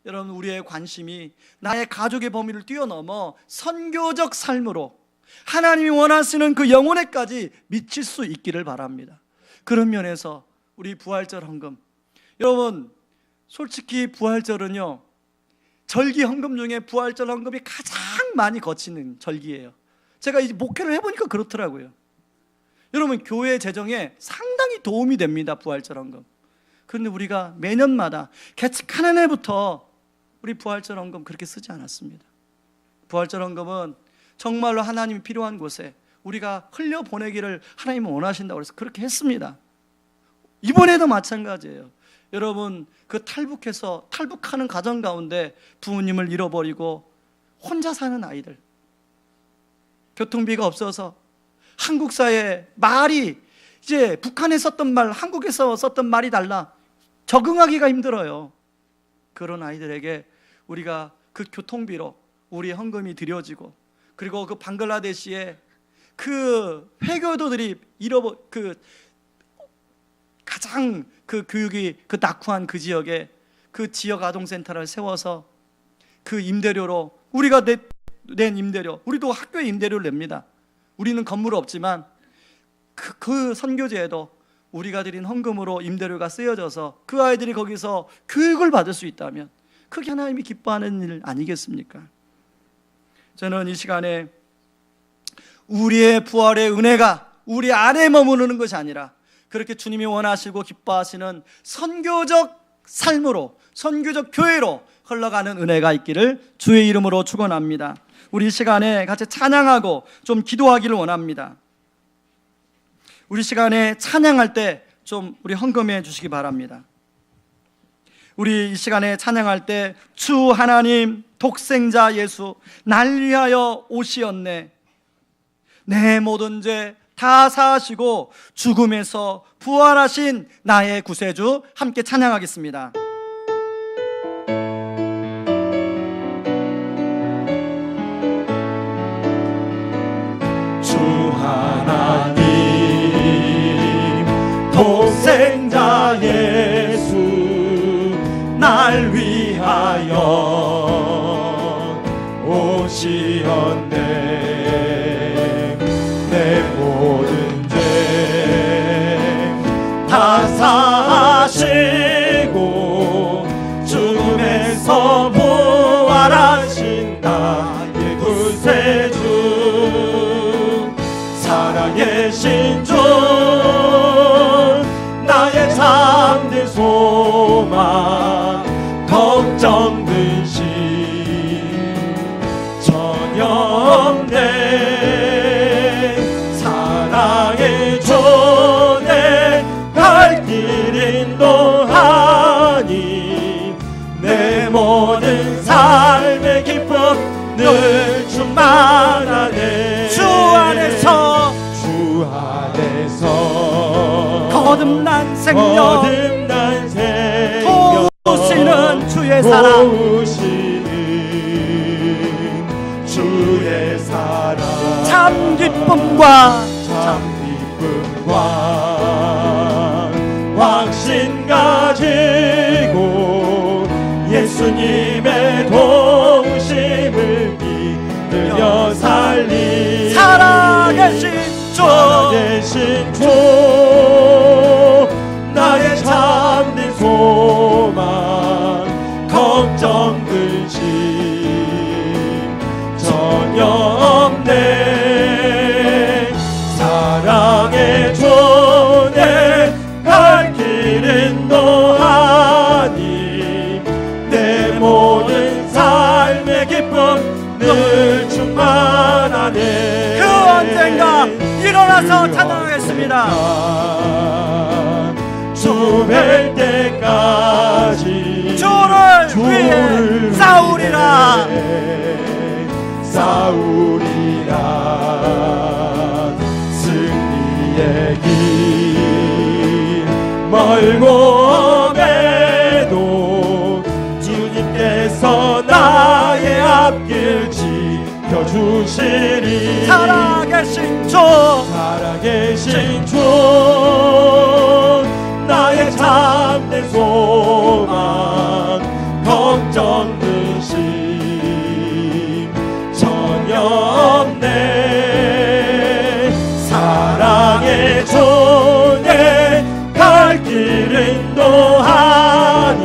여러분, 우리의 관심이 나의 가족의 범위를 뛰어넘어 선교적 삶으로 하나님이 원하시는 그 영혼에까지 미칠 수 있기를 바랍니다. 그런 면에서 우리 부활절 헌금, 여러분 솔직히 부활절은요, 절기 헌금 중에 부활절 헌금이 가장 많이 거치는 절기예요. 제가 이제 목회를 해보니까 그렇더라고요. 여러분, 교회 재정에 상당히 도움이 됩니다, 부활절 헌금. 그런데 우리가 매년마다 개척하는 해부터 우리 부활절 헌금 그렇게 쓰지 않았습니다. 부활절 헌금은 정말로 하나님이 필요한 곳에 우리가 흘려보내기를 하나님은 원하신다고 해서 그렇게 했습니다. 이번에도 마찬가지예요. 여러분 그 탈북하는 가정 가운데 부모님을 잃어버리고 혼자 사는 아이들, 교통비가 없어서 한국 사회 말이 이제 북한에 썼던 말, 한국에서 썼던 말이 달라 적응하기가 힘들어요. 그런 아이들에게 우리가 그 교통비로 우리 헌금이 드려지고, 그리고 그 방글라데시에 그 회교도들이 가장 그 교육이 낙후한 그 지역에 그 지역 아동센터를 세워서 그 임대료로, 우리가 낸 임대료, 우리도 학교에 임대료를 냅니다. 우리는 건물 없지만 그 선교제에도 우리가 드린 헌금으로 임대료가 쓰여져서 그 아이들이 거기서 교육을 받을 수 있다면 그게 하나님이 기뻐하는 일 아니겠습니까? 저는 이 시간에 우리의 부활의 은혜가 우리 안에 머무르는 것이 아니라 그렇게 주님이 원하시고 기뻐하시는 선교적 삶으로, 선교적 교회로 흘러가는 은혜가 있기를 주의 이름으로 축원합니다. 우리 이 시간에 같이 찬양하고 좀 기도하기를 원합니다. 우리 시간에 찬양할 때 좀 우리 헌금해 주시기 바랍니다. 우리 이 시간에 찬양할 때 주 하나님 독생자 예수 날 위하여 오시었네, 내 모든 죄 다 사하시고 죽음에서 부활하신 나의 구세주, 함께 찬양하겠습니다. 주 하나님 독생자 예수 날 위하여 오시었네, 내 모든 죄 다 사하시고 죽음에서 부활하신 나의 구세주, 살아계신 주 나의 참된 소망, 걱정 근심 전혀 없네, 사랑의 주내 갈 길 인도하니 내 모든 삶의 기쁨 늘 충만하네, 주 안에서 거듭난 생명 도우시는 주의 사랑, 참 기쁨과 확신 가지고 예수님의 도우심을 믿으며 살리, 살아계신 주 나의 참된 소망, 걱정 근심 전혀 없네, 사랑의 주내 갈 길 인도하니 내 모든 삶의 기쁨 늘 충만하네, 그 언젠가 일어나서 찬양하겠습니다. 주 뵐 때까지 주를 위해 싸우리라, 승리의 길 멀고 매도 주님께서 나의 앞길 지켜주시리, 살아계신 주 나의 참된 소망, 걱정 근심 전혀 없네, 사랑의 주내 갈 길 인도하니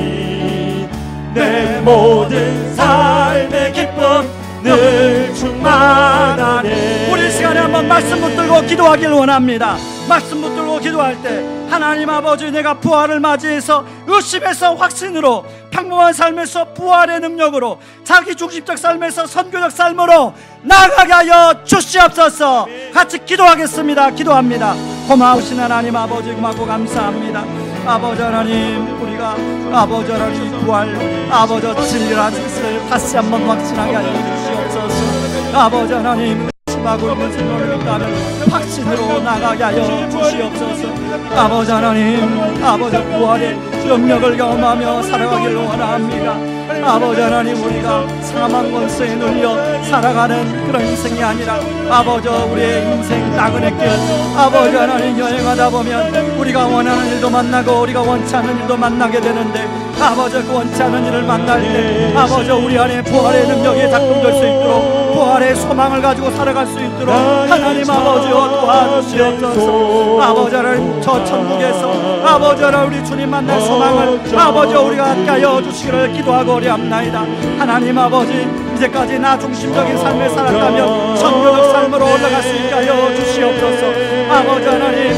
내 모든 삶의 기쁨 늘 충만하네. 우리 시간에 한번 말씀 붙들고 기도하기를 원합니다. 말씀 붙들고 기도할 때 하나님 아버지, 내가 부활을 맞이해서 의심에서 확신으로, 평범한 삶에서 부활의 능력으로, 자기 중심적 삶에서 선교적 삶으로 나아가게 하여 주시옵소서. 같이 기도하겠습니다. 기도합니다. 고마우신 하나님 아버지, 고맙고 감사합니다. 아버지 하나님, 우리가 아버지 하나님 부활, 아버지 진리라는 것을 다시 한번 확신하게 하여 주시옵소서. 아버지 하나님, 의심하고 있는 생각을 있다면 확신으로 나가게 하여 주시옵소서. 아버지 하나님, 아버지 부활의 영역을 경험하며 살아가길 원합니다. 아버지 하나님, 우리가 사망 권세에 눌려 살아가는 그런 인생이 아니라 아버지 우리의 인생 나그네 길, 아버지 하나님 여행하다 보면 우리가 원하는 일도 만나고 우리가 원치 않는 일도 만나게 되는데, 아버지 그 원치 않은 일을 만날 때 아버지 우리 안에 부활의 능력이 작동될 수 있도록, 부활의 소망을 가지고 살아갈 수 있도록 하나님 아버지여 도와주시옵소서. 아버지 하나님, 저 천국에서 아버지 하나님 우리 주님 만날 소망을 아버지 우리가 갖게 하여 주시기를 기도하고 어리합나이다. 하나님 아버지, 이제까지 나 중심적인 삶을 살았다면 선교적 삶으로 올라갈 수 있게 하여 주시옵소서. 아버지 하나님,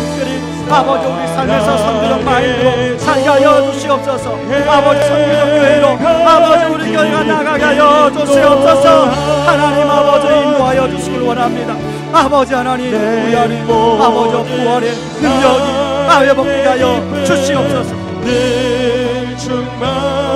아버지 우리 삶에서 선교적 마인드로 살게 하여 주시옵소서. 아버지 선교적 교회로 아버지 우리 교회가 나가게 하여 주시옵소서. 하나님 아버지 인도하여 주시길 원합니다. 아버지 하나님, 우리 안에 아버지 부활의 능력이 회복되게 하여 주시옵소서.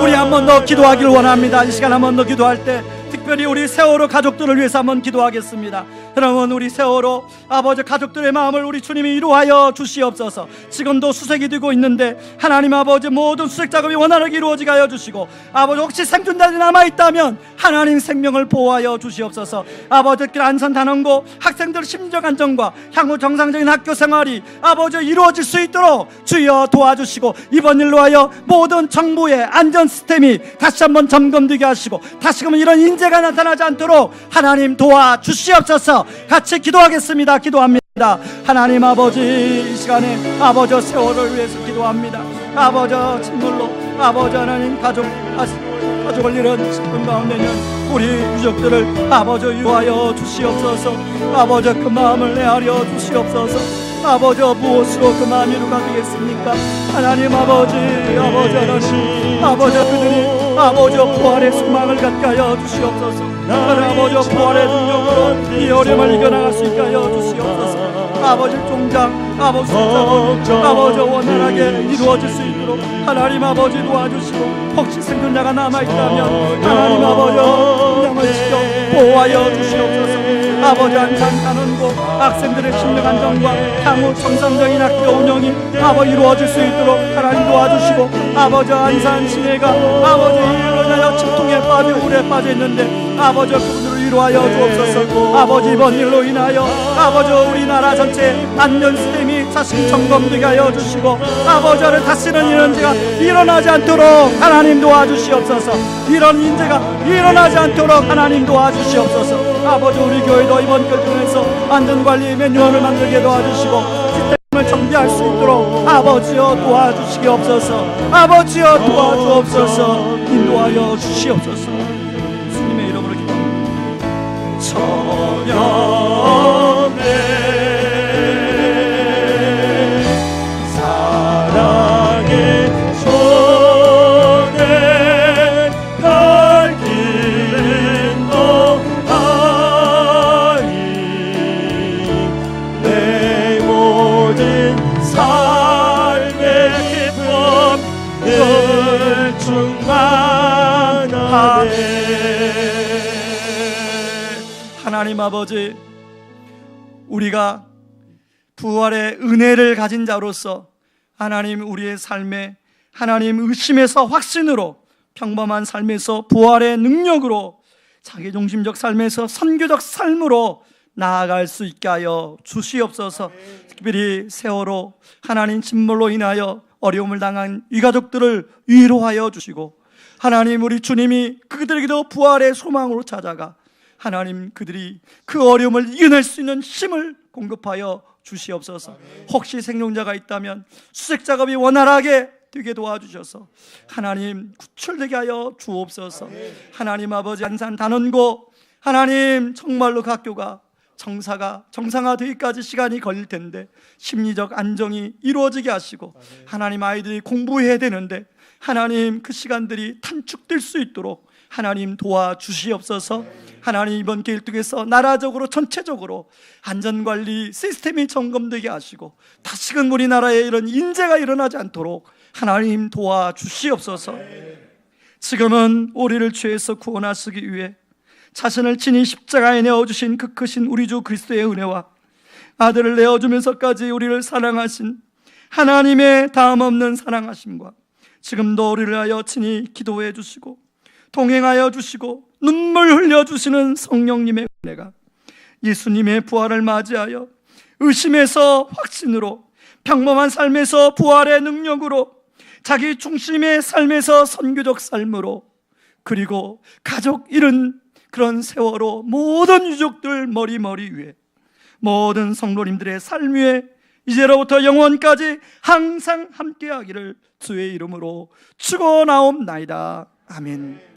우리 한 번 더 기도하기를 원합니다. 이 시간 한 번 더 기도할 때 특별히 우리 세월호 가족들을 위해서 한번 기도하겠습니다. 여러분, 우리 세월호 아버지 가족들의 마음을 우리 주님이 이루하여 주시옵소서. 지금도 수색이 되고 있는데 하나님 아버지 모든 수색 작업이 원활하게 이루어지게 하여 주시고, 아버지 혹시 생존자들이 남아있다면 하나님 생명을 보호하여 주시옵소서. 아버지 안산 단원고 학생들 심리적 안정과 향후 정상적인 학교 생활이 아버지 이루어질 수 있도록 주여 도와주시고, 이번 일로 하여 모든 정부의 안전 시스템이 다시 한번 점검되게 하시고 다시금 이런 인재가 나타나지 않도록 하나님 도와주시옵소서. 같이 기도하겠습니다. 기도합니다. 하나님 아버지, 이 시간에 아버지 세월을 위해서 기도합니다. 아버지 친구로 아버지 하나님 가족을 잃은 슬픈 가운데는 우리 유족들을 아버지 유하여 주시옵소서. 아버지 그 마음을 헤아려 주시옵소서. 아버지 무엇으로 그 마음이 이루가 되겠습니까? 하나님 아버지 하나님, 아버지 그들이 아버지 부활의 소망을 갖게 하여 주시옵소서. 아버지 부활의 능력으로 이 어려움을 이겨나갈 수 있게 하여 주시옵소서. 아버지 종장, 아버지 작업, 아버지 원활하게 이루어질 수 있도록 하나님 아버지 도와주시고, 혹시 생존자가 남아있다면 하나님 아버지 운명을 지켜 보호하여 주시옵소서. 아버지 안산 가는곳 학생들의 심령 안정과 향후 정상적인 학교 운영이 아버지 이루어질 수 있도록 하나님 도와주시고, 아버지 안산 시내가 아버지 이를 하여 침통에 빠져 우울에 빠져 있는데 아버지 그분들을 위로하여 주옵소서. 아버지 이번 일로 인하여 아버지 우리나라 전체 안전 시스템이 다시 점검되게 하여 주시고, 아버지를 다시는 이런 죄가 일어나지 않도록 하나님 도와주시옵소서. 이런 인재가 일어나지 않도록 하나님 도와주시옵소서. 아버지 우리 교회도 이번 결정에서 안전관리 매뉴얼을 만들게 도와주시고 시스템을 정비할 수 있도록 아버지여 도와주시옵소서. 아버지여 도와주옵소서. 인도하여 주시옵소서. 주님의 이름으로 기도합니다. 천연의 사랑의 손에 갈 길은 너하리. 내 모든 삶의 기쁨 늘 충만하네. 하나님 아버지, 우리가 부활의 은혜를 가진 자로서 하나님 우리의 삶에 하나님 의심에서 확신으로, 평범한 삶에서 부활의 능력으로, 자기중심적 삶에서 선교적 삶으로 나아갈 수 있게 하여 주시옵소서. 특별히 세월호 하나님 침몰로 인하여 어려움을 당한 이 가족들을 위로하여 주시고, 하나님 우리 주님이 그들에게도 부활의 소망으로 찾아가 하나님 그들이 그 어려움을 이겨낼 수 있는 힘을 공급하여 주시옵소서. 혹시 생존자가 있다면 수색 작업이 원활하게 되게 도와주셔서 하나님 구출되게 하여 주옵소서. 하나님 아버지 안산 단원고 하나님 정말로 그 학교가 정상화되기까지 시간이 걸릴 텐데 심리적 안정이 이루어지게 하시고, 하나님 아이들이 공부해야 되는데 하나님 그 시간들이 단축될 수 있도록 하나님 도와주시옵소서. 하나님 이번 기일뚝에서 나라적으로 전체적으로 안전관리 시스템이 점검되게 하시고 다시금 우리나라에 이런 인재가 일어나지 않도록 하나님 도와주시옵소서. 지금은 우리를 죄에서 구원하시기 위해 자신을 친히 십자가에 내어주신 그 크신 우리 주 그리스도의 은혜와 아들을 내어주면서까지 우리를 사랑하신 하나님의 다음없는 사랑하심과 지금도 우리를 하여 친히 기도해 주시고 동행하여 주시고 눈물 흘려주시는 성령님의 은혜가 예수님의 부활을 맞이하여 의심에서 확신으로, 평범한 삶에서 부활의 능력으로, 자기 중심의 삶에서 선교적 삶으로, 그리고 가족 잃은 그런 세월호 모든 유족들 머리 위에, 모든 성도님들의 삶 위에 이제로부터 영원까지 항상 함께하기를 주의 이름으로 축원하옵나이다. 아멘.